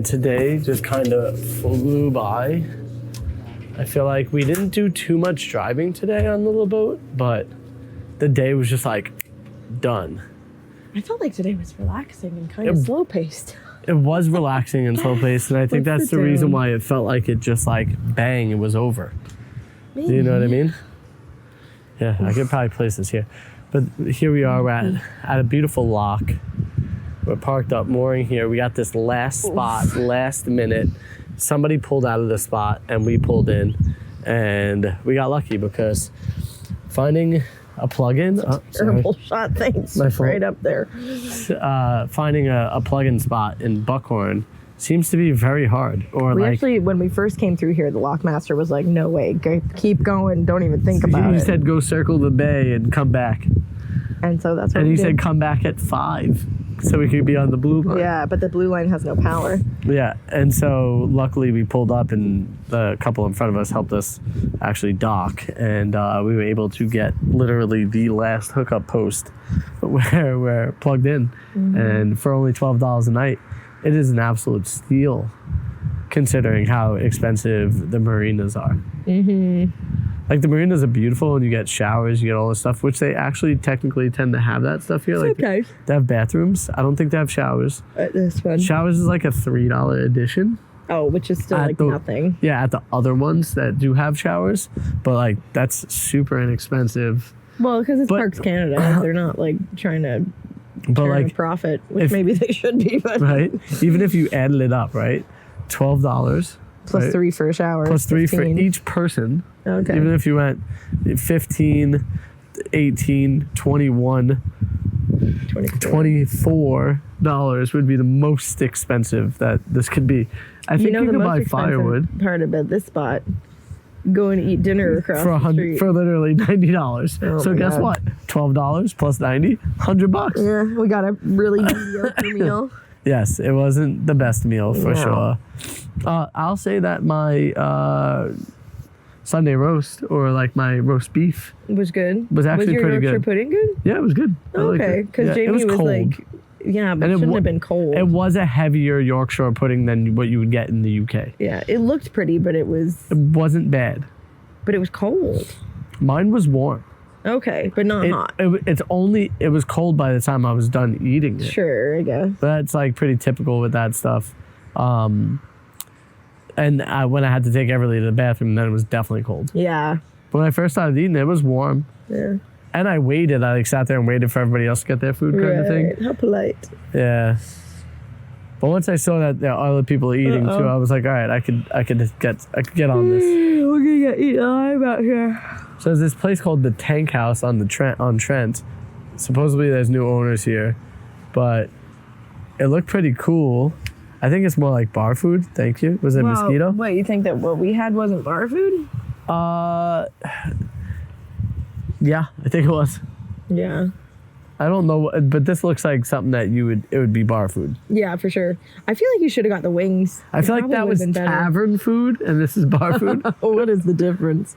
today just kind of flew by. I feel like we didn't do too much driving today on the little boat, but the day was just like done. I felt like today was relaxing and kind of slow-paced. It was relaxing and slow-paced, and I think that's the reason why it felt like it just like bang, it was over. Maybe. Do you know what I mean? Yeah, I could probably place this here. But here we are, we're at a beautiful lock. We're parked up, mooring here. We got this last spot, last minute. Somebody pulled out of the spot and we pulled in, and we got lucky because finding a plug-in. Terrible shot, thanks. Right up there. Finding a plug-in spot in Buckhorn seems to be very hard. Or we actually, when we first came through here, the lockmaster was like, "No way, keep going. Don't even think about it." He said, "Go circle the bay and come back." And so that's what and we he did. said, "Come back at 5 so we could be on the blue line." Yeah, but the blue line has no power. Yeah, and so luckily we pulled up, and the couple in front of us helped us actually dock, and we were able to get literally the last hookup post where we're plugged in, and for only $12 a night, it is an absolute steal considering how expensive the marinas are. Like, the marinas are beautiful, and you get showers, you get all this stuff, which they actually technically tend to have that stuff here. Like, okay. They have bathrooms. I don't think they have showers. This one. Showers is like a $3 addition. Oh, which is still like nothing. Yeah, at the other ones that do have showers, but like that's super inexpensive. Well, because it's Parks Canada, they're not like trying to turn a profit, which maybe they should be. But right, even if you added it up, right, $12 plus 3 for a shower, plus 3 for 15. each person. Okay. Even if you went 15, 18, 21, $24 would be the most expensive that this could be. I think you could buy firewood. Part about this spot, go and eat dinner across the street for literally $90. Oh so guess what? $12 plus 90, $100. Yeah, we got a really mediocre meal. Yes, it wasn't the best meal for sure. I'll say that my Sunday roast, or like my roast beef, was good. Was actually pretty good. Was your Yorkshire pudding good? Yeah, it was good. Okay, because Jamie was like, yeah, but it shouldn't have been cold. It was a heavier Yorkshire pudding than what you would get in the UK. Yeah, it looked pretty, but it wasn't bad. But it was cold. Mine was warm. Okay, but not hot. It was cold by the time I was done eating it. Sure, I guess. But that's like pretty typical with that stuff. And when I had to take Everly to the bathroom, then it was definitely cold. Yeah. But when I first started eating it was warm. Yeah. And I waited. I like sat there and waited for everybody else to get their food, kind of thing. How polite. Yeah. But once I saw that there are other people eating too, I was like, all right, I could get on this. We're gonna get eaten alive out here. So there's this place called the Tank House on Trent. Supposedly there's new owners here, but it looked pretty cool. I think it's more like bar food. Thank you. Was it mosquito? What, you think that what we had wasn't bar food? Yeah, I think it was. Yeah. I don't know, but this looks like something that it would be bar food. Yeah, for sure. I feel like you should have got the wings. I feel like that was tavern food and this is bar food. What is the difference?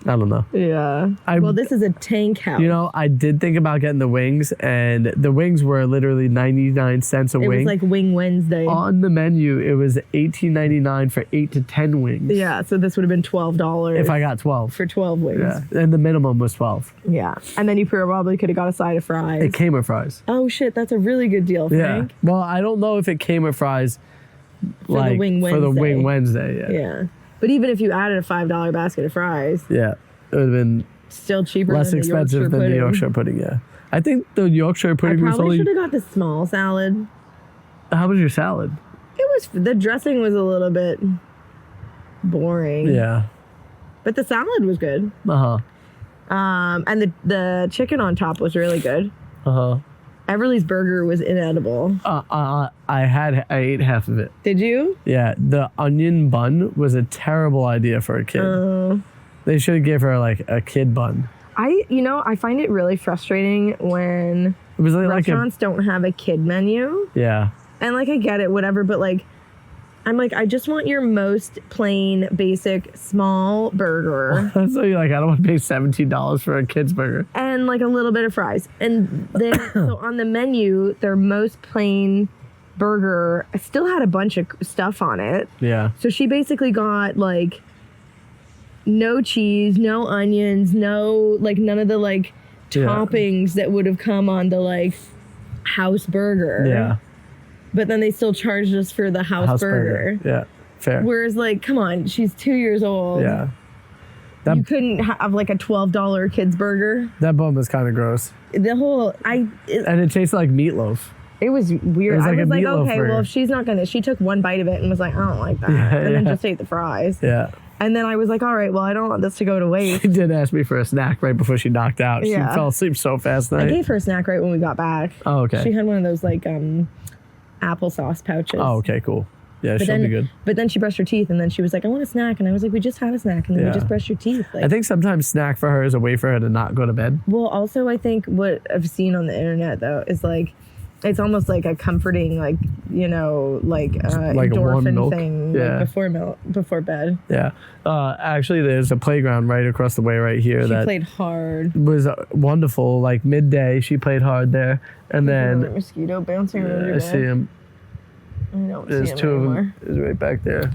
I don't know. Yeah. Well, this is a Tank House. You know, I did think about getting the wings, and the wings were literally 99 cents a wing. It was like Wing Wednesday. On the menu, it was $18.99 for 8 to 10 wings. Yeah, so this would have been $12. If I got 12. For 12 wings. Yeah, and the minimum was 12. Yeah, and then you probably could have got a side of fries. It came with fries. Oh, shit, that's a really good deal, Frank. Yeah. Well, I don't know if it came with fries for the Wing Wednesday. Yeah. But even if you added a $5 basket of fries. Yeah. It would have been still cheaper less than expensive than the Yorkshire pudding, yeah. I think the Yorkshire pudding was only... I probably should have got the small salad. How was your salad? The dressing was a little bit boring. Yeah. But the salad was good. Uh-huh. And the chicken on top was really good. Uh-huh. Everly's burger was inedible. I ate half of it. Did you? Yeah. The onion bun was a terrible idea for a kid. They should have gave her like a kid bun. I find it really frustrating when restaurants don't have a kid menu. Yeah. And like, I get it, whatever, but like, I'm like, I just want your most plain, basic, small burger. So you're like, I don't want to pay $17 for a kid's burger. And like a little bit of fries. And then, so on the menu, their most plain burger still had a bunch of stuff on it. Yeah. So she basically got like no cheese, no onions, no like none of the like toppings that would have come on the like house burger. Yeah. But then they still charged us for the house burger. Yeah. Fair. Whereas like, come on, she's 2 years old. Yeah. You couldn't have like a $12 kids burger. That bun was kind of gross. The whole And it tasted like meatloaf. it was weird. It was like I a was like, meatloaf okay, burger. well, if she's not gonna, she took one bite of it and was like, I don't like that, and then just ate the fries. Yeah. And then I was like, all right, well, I don't want this to go to waste. She did ask me for a snack right before she knocked out. Yeah. She fell asleep so fast that I night. gave her a snack right when we got back. Oh, okay. She had one of those like applesauce pouches. Oh, okay, cool. Yeah, But she'll then, be good. But then she brushed her teeth, and then she was like, I want a snack. And I was like, we just had a snack, and then Yeah. we just brushed your teeth. Like, I think sometimes snack for her is a way for her to not go to bed. well, also, I think what I've seen on the internet, though, is like, it's almost like a comforting, like, you know, like a warm endorphin milk. thing Yeah. like before bed. Yeah. Actually, there's a playground right across the way right here She that played hard. was wonderful. Like midday, she played hard there. And There's a then mosquito bouncing around your I bed. see him. I don't There's see him two of anymore. them. Is right back there.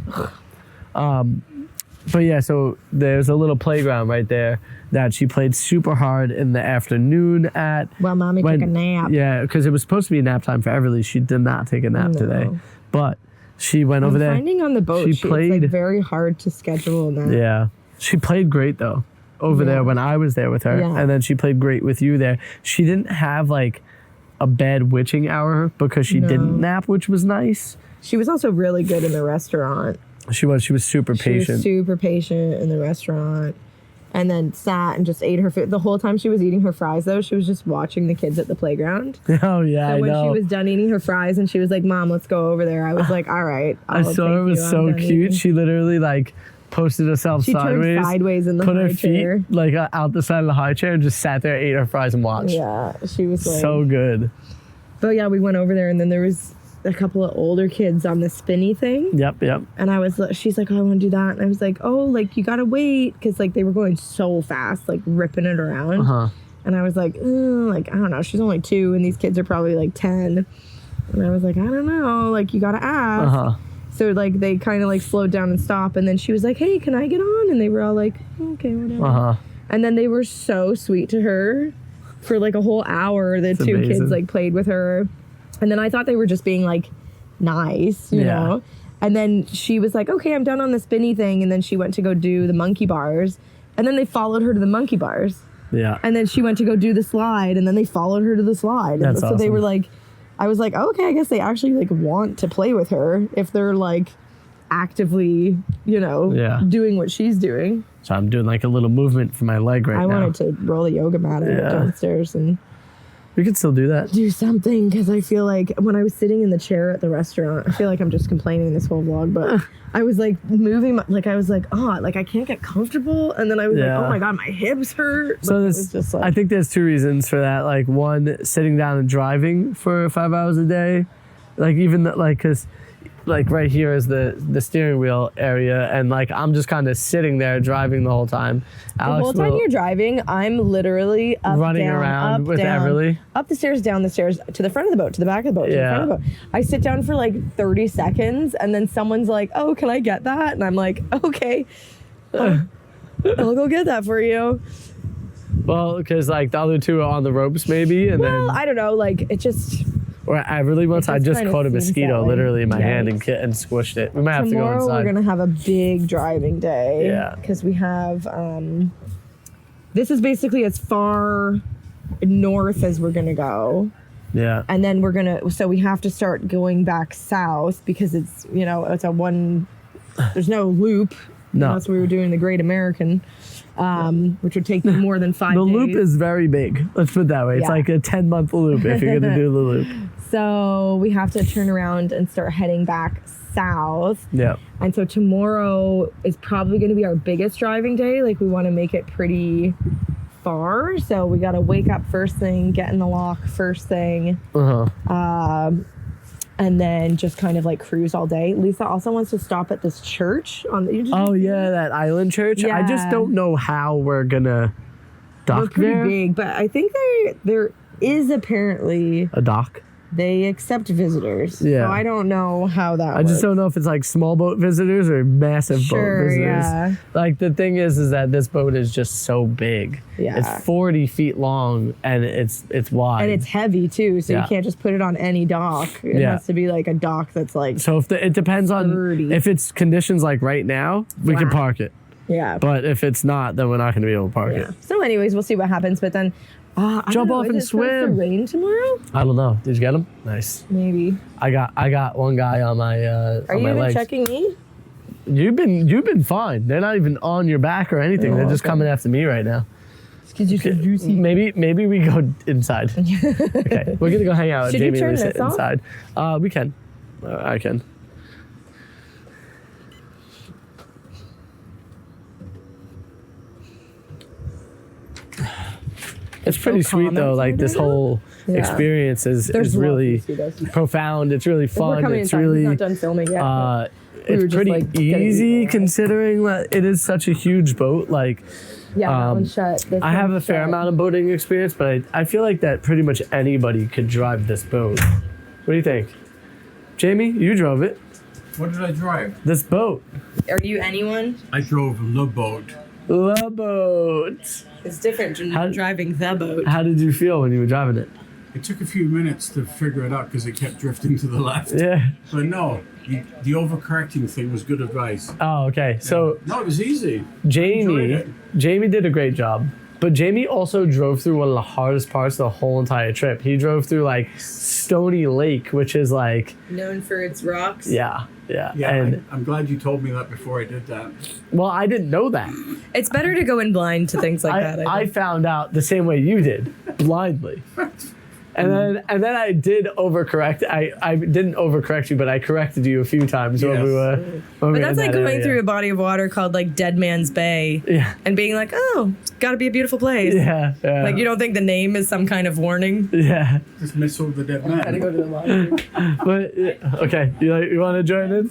But yeah, so there's a little playground right there that she played super hard in the afternoon at. Well, mommy took a nap. Yeah, because it was supposed to be nap time for Everly. She did not take a nap No. today. But she went over there. Finding on the boat, She it's played. like very hard to schedule a nap. Yeah. She played great though over there when I was there with her. Yeah. And then she played great with you there. She didn't have like a bad witching hour because she didn't nap, which was nice. She was also really good in the restaurant. She was super She patient. was super patient in the restaurant. And then sat and just ate her food. The whole time she was eating her fries, though, she was just watching the kids at the playground. Oh yeah, So I when know. she was done eating her fries and she was like, Mom, let's go over there, I was like, all right. I saw it was so cute. She literally like posted herself She sideways. turned sideways in the put high her feet chair. like out the side of the high chair and just sat there, ate her fries and watched. Yeah, she was like. So good. But yeah, we went over there and then there was a couple of older kids on the spinny thing. Yep. And she's like, oh, I want to do that. And I was like, oh, like, you got to wait. Because, like, they were going so fast, like, ripping it around. Uh-huh. And I was like, like, I don't know. She's only 2, and these kids are probably, like, 10. And I was like, I don't know. Like, you got to ask. Uh-huh. So, like, they kind of, like, slowed down and stopped. And then she was like, hey, can I get on? And they were all like, okay, whatever. Uh-huh. And then they were so sweet to her for, like, a whole hour. The That's 2 amazing. kids, like, played with her. And then I thought they were just being, like, nice, you know? And then she was like, okay, I'm done on the spinny thing. And then she went to go do the monkey bars. And then they followed her to the monkey bars. Yeah. And then she went to go do the slide. And then they followed her to the slide. And That's so they awesome. were like, I was like, oh, okay, I guess they actually like want to play with her if they're like actively, you know, doing what she's doing. So I'm doing like a little movement for my leg right I now. wanted to roll a yoga mat out downstairs and We could still do that. do something because I feel like when I was sitting in the chair at the restaurant, I feel like I'm just complaining this whole vlog, but I was like moving, like I was like, oh, like I can't get comfortable, and then I was like, oh my god, my hips hurt. So Like, it this, was just like, I think there's 2 reasons for that. Like one, sitting down and driving for 5 hours a day, like even like because like right here is the steering wheel area, and like I'm just kind of sitting there driving the whole time. the whole time you're driving, I'm literally up, running down, around up, with down, Everly. up the stairs, down the stairs, to the front of the boat, to the back of the boat, to the front of the boat. I sit down for like 30 seconds, and then someone's like, oh, can I get that? And I'm like, okay, I'll go get that for you. Well, because like the other 2 are on the ropes maybe, and Well, then I don't know, like it just. or Everly once I just just kinda caught a seems mosquito that way. literally in my hand Yikes. and squished it. We might have Tomorrow to go inside. we're gonna have a big driving day. Yeah. Because we have this is basically as far north as we're gonna go. Yeah. And then so we have to start going back south because it's, you know, it's there's no loop. No. Unless we were doing the Great American, which would take you more than 5 The days. loop is very big. Let's put it that way. It's Yeah. like a 10-month loop if you're gonna do the loop. So we have to turn around and start heading back south. Yeah. And so tomorrow is probably going to be our biggest driving day. Like we want to make it pretty far. So we got to wake up first thing, get in the lock first thing. And then just kind of like cruise all day. Lisa also wants to stop at this church on the. Oh yeah, that island church. I just Yeah. don't know how we're gonna dock We're pretty there. big, but I think there is apparently A dock. they accept visitors. Yeah. So I don't know how that I works. just don't know if it's like small boat visitors or massive boat visitors. Yeah. Like the thing is that this boat is just so big. Yeah. It's 40 feet long and it's wide. And it's heavy too, so Yeah. you can't just put it on any dock. It Yeah. has to be like a dock that's like so it depends on 30. if it's conditions like right now, we can Flat. park it. yeah. But if it's not, then we're not going to be able to park Yeah. it. So anyways, we'll see what happens. But then I Jump don't know, off is and it supposed to swim. rain tomorrow? I don't know. Did you get them? Nice. Maybe. I got one guy on my Are on you my even legs. checking me? You've been fine. They're not even on your back or anything. Oh, They're just okay. coming after me right now. Because you're so juicy. Maybe we go inside. Okay, we're gonna go hang out. Should you Jamie turn and we sit this off? inside. We can. I can. It's pretty so sweet calm though. outside Like this right now. whole Yeah. experience is There's really lots to see, though. profound. It's really We're fun. coming It's inside. He's really not done filming yet. but we were it's just, pretty like, getting easy people out. considering that it is such a huge boat. Like yeah, that one's shut. This I have a one's fair shut. amount of boating experience, but I feel like that pretty much anybody could drive this boat. What do you think? Jamie, you drove it. What did I drive? This boat. Are you anyone? I drove the boat. The boat. It's different than How- driving the boat. How did you feel when you were driving it? It took a few minutes to figure it out because it kept drifting to the left. Yeah. But no, the overcorrecting thing was good advice. Oh, okay. So No, it was easy. Jamie enjoyed Jamie did a great job. But Jamie also drove through one of the hardest parts of the whole entire trip. He drove through like Stony Lake, which is like Known for its rocks. yeah. Yeah, And I'm glad you told me that before I did that. well, I didn't know that. It's better to go in blind to things like that. I found out the same way you did, blindly. And then I did overcorrect. I didn't overcorrect you, but I corrected you a few times when Yes. we were. When we But were that's in like that going area. through a body of water called like Dead Man's Bay Yeah, and being like, oh, it's got to be a beautiful place. yeah. Like you don't think the name is some kind of warning? Yeah, Just missile the dead Gotta man. go to the laundry. but okay. You want to join in?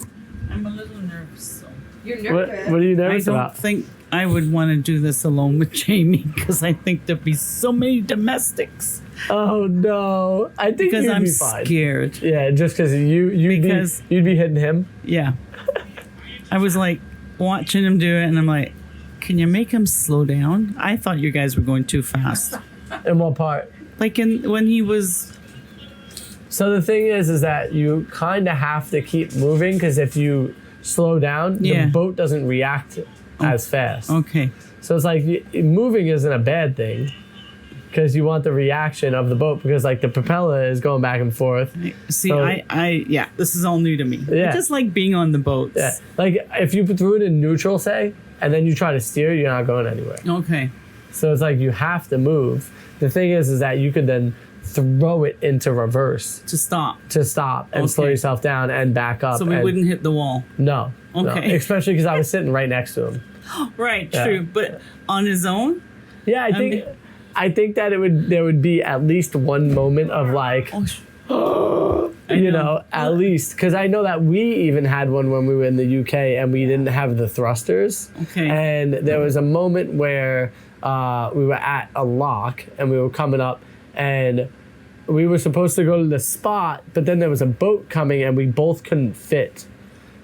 I'm a little nervous. So. You're What are you I nervous don't about? think I would want to do this alone with Jamie because I think there'd be so many domestics. Oh no! I think Because you'd I'm be fine. scared. Yeah, just because Because- you'd be hitting him. Yeah. I was like watching him do it, and I'm like, can you make him slow down? I thought you guys were going too fast. In what part? Like when he was. So the thing is that you kind of have to keep moving because if you slow down, Yeah. the boat doesn't react as fast. Okay. So it's like moving isn't a bad thing because you want the reaction of the boat because like the propeller is going back and forth. See, So- yeah, this is all new to me. Yeah. I just like being on the boats. Yeah. Like if you threw it in neutral, say, and then you try to steer, you're not going anywhere. Okay. So it's like you have to move. The thing is that you could then throw it into reverse To stop. to stop and slow Okay. yourself down and back up. So we and- wouldn't hit the wall. No. No. Okay. Especially because I was sitting right next to him. Right, Yeah. true. But on his own? Yeah, I think that there would be at least one moment of like, Oh, I you know, at least because I know that we even had one when we were in the UK and we didn't have the thrusters. Okay. And there was a moment where we were at a lock and we were coming up and we were supposed to go to the spot, but then there was a boat coming and we both couldn't fit.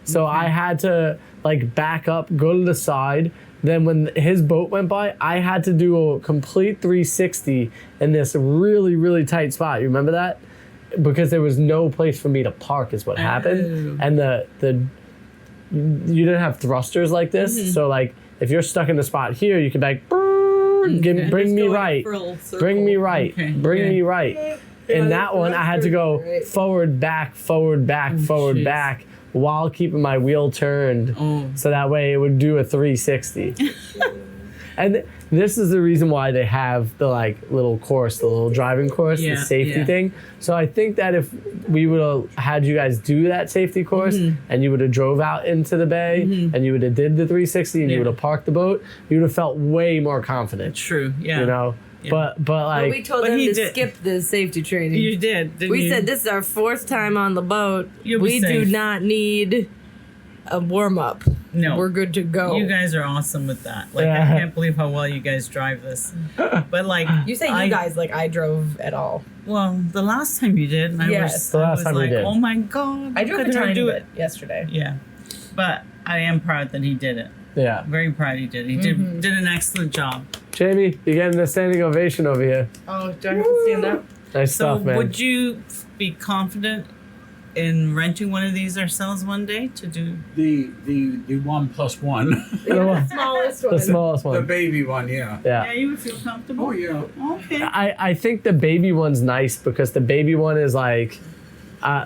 So I had to like back up, go to the side. Then when his boat went by, I had to do a complete 360 in this really, really tight spot. You remember that? Because there was no place for me to park is what happened. And you didn't have thrusters like this. So like if you're stuck in the spot here, you can be like, bring me right. Bring me right. Okay, Bring yeah. me right. In that one, I had to go forward, back, forward, back, forward, jeez. back, while keeping my wheel turned. Oh. So that way it would do a 360. And this is the reason why they have the like little course, the little driving course, the Yeah, safety yeah. thing. So I think that if we would have had you guys do that safety course and you would have drove out into the bay and you would have did the 360 and you Yeah. would have parked the boat, you would have felt way more confident. True, yeah. You know? Yeah. But like we told But them he to did- skip the safety training. You did, didn't We you? said this is our 4th time on the boat. You'll be We do safe. not need a warm up. No. We're good to go. You guys are awesome with that. Like, Yeah. I can't believe how well you guys drive this. But, like... You say you I- guys like I drove at all. Well, the last time you did, Yes. The I last was time we like, did. oh my God. I drove look a at her tiny do bit yesterday. Yeah. But I am proud that he did it. Yeah. Very proud he did. He did an excellent job. Jamie, you're getting a standing ovation over here. Oh, do I have to stand up? Nice So stuff, man. would you be confident in renting one of these ourselves one day to do? The 1+1, The smallest one. The smallest the one. baby one, yeah. Yeah. you would feel comfortable? Oh yeah. Okay. I think the baby one's nice because the baby one is like,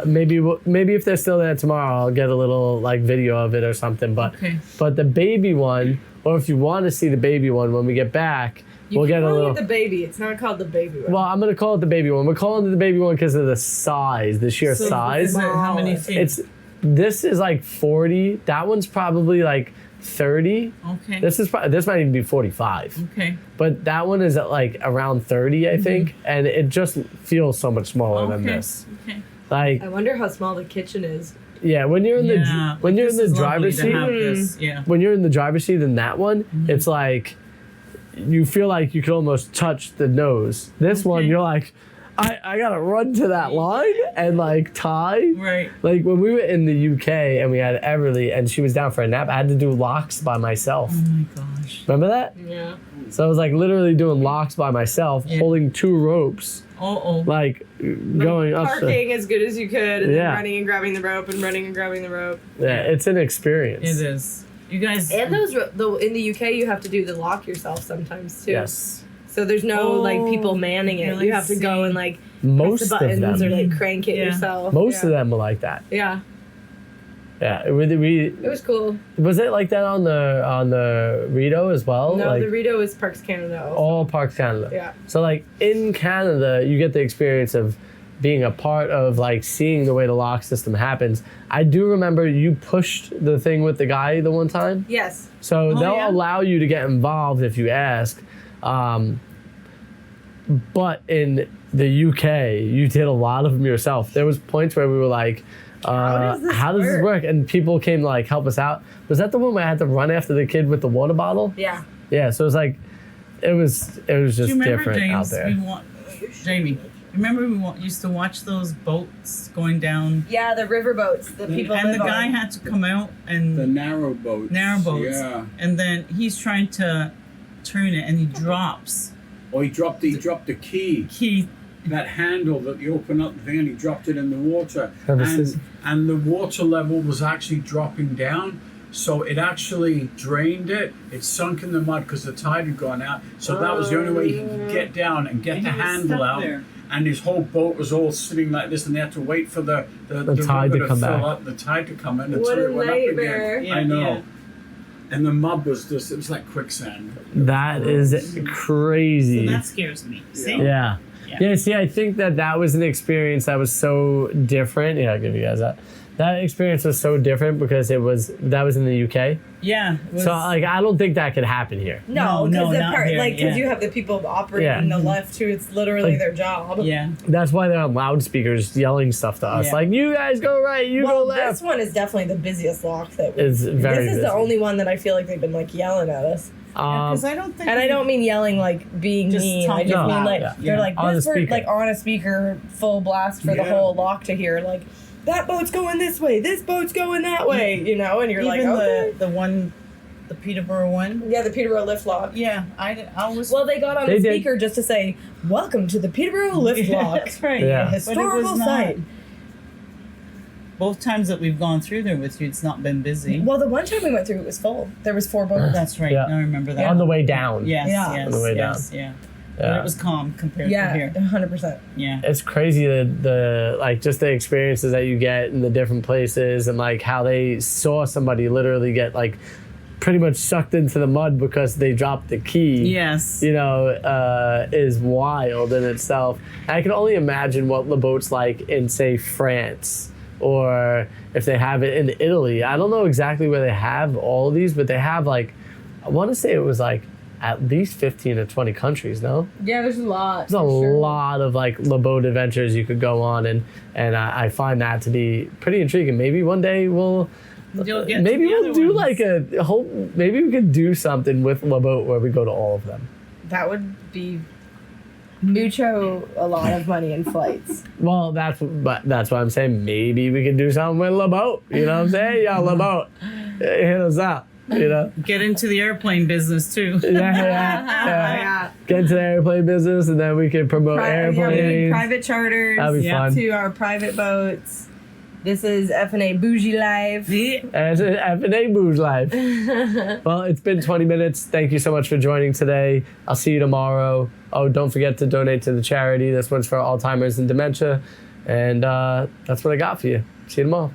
maybe if they're still there tomorrow, I'll get a little like video of it or something. But Okay. but the baby one, or if you want to see the baby one when we get back, we'll get a little. the baby. It's not called the baby one. Well, I'm gonna call it the baby one. We're calling it the baby one because of the size, the sheer So size. is it how many feet? This is like 40. That one's probably like 30. Okay. This might even be 45. Okay. But that one is at like around 30, I think, and it just feels so much smaller than Okay. this. Okay. Like, I wonder how small the kitchen is. yeah, when you're in Yeah. the when you're in This the is lovely driver's to seat, have this. Yeah. when you're in the driver's seat in that one, it's like you feel like you could almost touch the nose. This one, Okay. you're like, I gotta run to that line and like tie. Right. Like when we were in the UK and we had Everly and she was down for a nap, I had to do locks by myself. Oh my gosh. Remember that? Yeah. So I was like literally doing locks by myself, Yeah. holding 2 ropes, Oh. like going up. Parking as good as you could, and Yeah. then running and grabbing the rope, and running and grabbing the rope. Yeah, it's an experience. It is. You guys. And those, in the UK, you have to do the lock yourself sometimes too. Yes. So there's no like people manning it. really You have to go and like press Most the of buttons them. or like crank it Yeah. yourself. Most yeah. of them are like that. Yeah, Yeah. it was cool. Was it like that on the Rito as well? No, like, the Rito is Parks Canada. Also. all Parks Canada. Yeah. So like in Canada, you get the experience of being a part of like seeing the way the lock system happens. I do remember you pushed the thing with the guy the one time. Yes. So they'll yeah? allow you to get involved if you ask. But in the UK, you did a lot of them yourself. There was points where we were like, how does this work? And people came to like help us out. Was that the one where I had to run after the kid with the water bottle? Yeah. Yeah, so it was like, it was just Do you remember, different James? out there. Jamie, remember used to watch those boats going down, Yeah, the river boats that people and the live guy on. had to come out and The narrow boats. narrow boats, Yeah. and then he's trying to turn it, and he drops. Or he dropped the key. He That handle that you open up the thing and he dropped it in the water. Oh, this is- And the water level was actually dropping down. So it actually drained it. It sunk in the mud because the tide had gone out. So that was the only way he could get down and get And the he was handle stuck out. there. And his whole boat was all sitting like this, and they had to wait for the tide river to come fill back. up, the tide to come in until What a it went nightmare. up again. Yeah, I know. yeah. And the mud was just, it was like quicksand. That is crazy. So that scares me. See? Yeah. Yeah. Yeah, see, I think that was an experience that was so different. Yeah, I'll give you guys that. That experience was so different because that was in the UK. Yeah. it was- So like I don't think that could happen here. No, No, because not here, yeah. you have the people operating Yeah. the lift who it's literally Like- their job. yeah. That's why they're on loudspeakers yelling stuff to us. Yeah. Like, you guys go right, you Well, go left. this one is definitely the busiest lock that we. It's very This is busy. the only one that I feel like they've been like yelling at us. Because I don't think. And I don't mean yelling like being Just mean. I talking just mean loud, like yeah. they're like On this the bird, speaker. like on a speaker, full blast for the Yeah. whole lock to hear. Like that boat's going this way, this boat's going that way. You know, and you're like, even okay. the one, the Peterborough one. Yeah, the Peterborough lift lock. Yeah, I was. Well, they got on They the did. speaker just to say, "Welcome to the Peterborough lift Yeah, lock, that's right. Yeah. a But it was historical not. site." Both times that we've gone through there with you, it's not been busy. Well, the one time we went through, it was full. There was 4 boats. That's right. Yeah. I remember that. On the way down. Yes, Yeah. yes, On the way yes, yeah. But Yeah. it was calm compared to Yeah, here. 100%. Yeah. It's crazy the like just the experiences that you get in the different places and like how they saw somebody literally get like pretty much sucked into the mud because they dropped the key. Yes. You know, is wild in itself. And I can only imagine what the boat's like in, say, France, or if they have it in Italy. I don't know exactly where they have all of these, but they have like, I want to say it was like at least 15 or 20 countries, no? Yeah, there's a lot. There's a lot of like boat adventures you could go on, and I find that to be pretty intriguing. Maybe one day we'll You'll get to maybe the we'll other do ones. like a whole, maybe we could do something with La Boat where we go to all of them. That would be mucho a lot of money in flights. Well, that's why I'm saying maybe we could do something with LeBeau. You know what I'm saying? Yeah, LeBeau, hit us up. You know, Get into the airplane business too. Yeah. Get into the airplane business, and then we can promote airplanes. Private charters That'd be fun. to our private boats. This is F&A Bougie Life. As an F&A Booze Life. Well, it's been 20 minutes. Thank you so much for joining today. I'll see you tomorrow. Oh, don't forget to donate to the charity. This one's for Alzheimer's and dementia. And that's what I got for you. See you tomorrow.